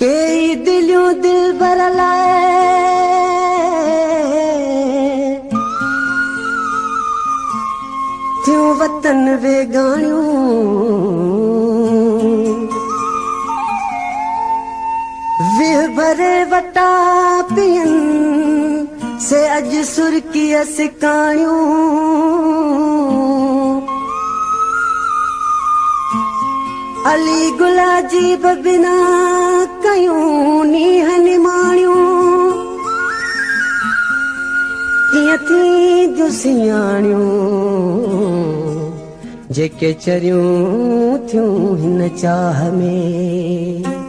कई दिलियों दिल भर लाए थियो वतन वेगाणियूं विह भरे वटा पियन से अज सुरकी सिकाणियूं अली गुला जी बिना कयूं नीह निमाणियूं कीअं थींदियूं सियाणियूं जेके चरियूं थियूं हिन चाह में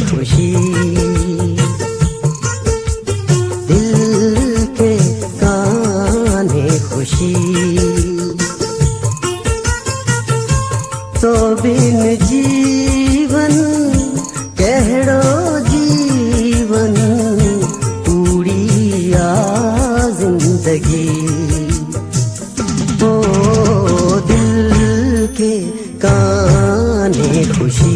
खुशी दिल के कान्हे खुशी तो बिन जीवन कहड़ो जीवन पूरी आ जिंदगी ओ दिल के कान्हे खुशी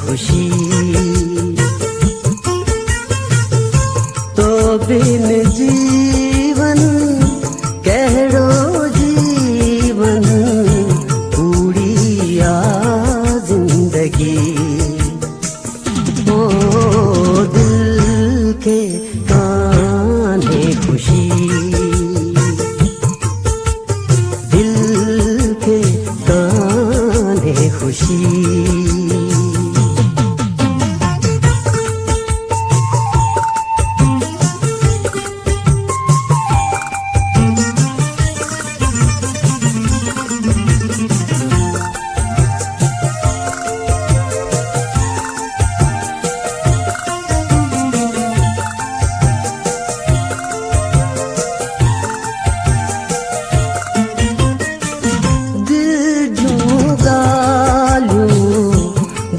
खुशी तो बिन जीवन कहड़ो जीवन पूरी आ जिंदगी ओ दिल के कान्हे खुशी दिल के कान्हे खुशी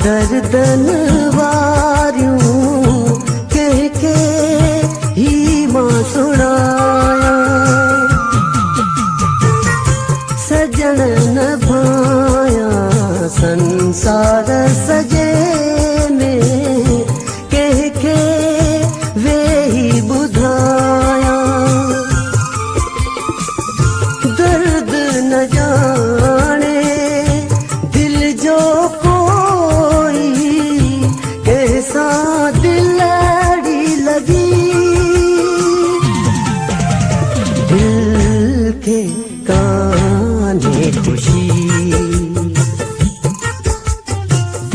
दर्दन वारियूं के ही मां सुनाया सजन न भाया संसार सजे में के वे ही बुधाया दर्द न जाने दिल जो दिलड़ी लगी दिल के कान्हे खुशी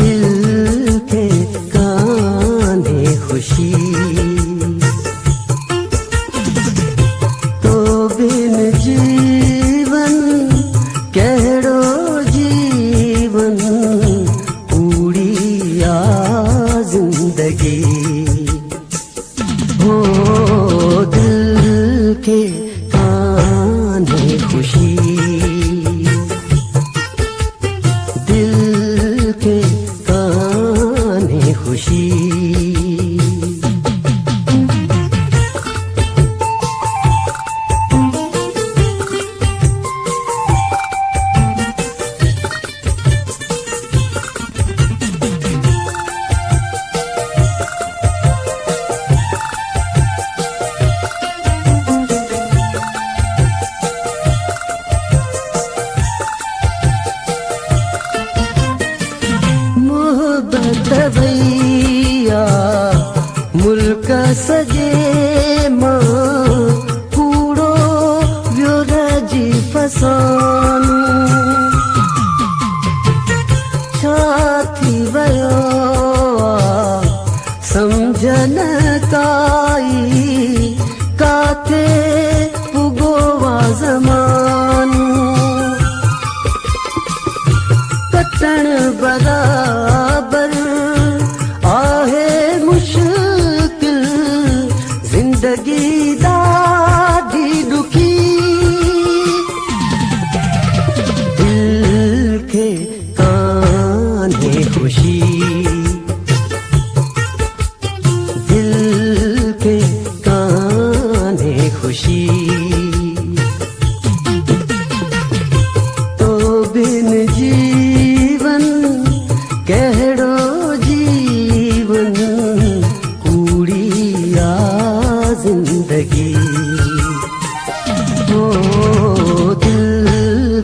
दिल के कान्हे खुशी तो बिन जीवन कहड़ो जीवन पूरी आ जिंदगी हो दिल के कान्हे खुशी दिल के कान्हे खुशी भैया मुल्क सजे मां कूड़ो वियो रजी फसानू छा थी वियो समझ न काई काथे पुगो वा ज़मानो कटण बराबर आहे मुश्किल जिंदगी ॾाढी ॾुखी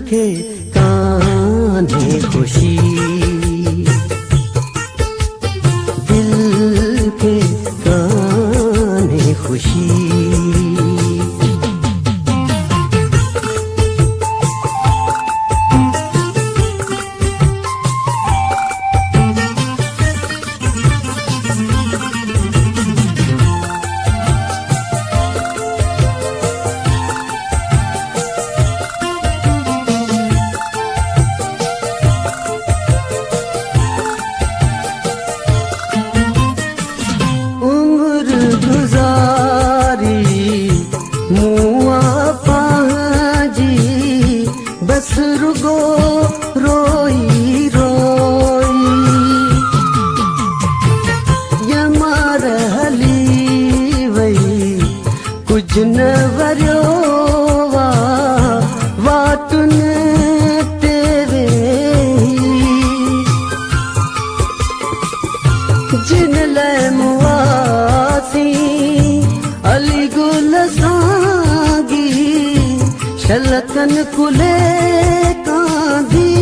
खे कान्हे खुशी दिल खे कान्हे खुशी बस रुगो रोई रोई यमार हली वई कुछ न वरियो वाटुन तेरे जिन लाइ मुआसी अली गुल सांगी शलकन कुले कांधी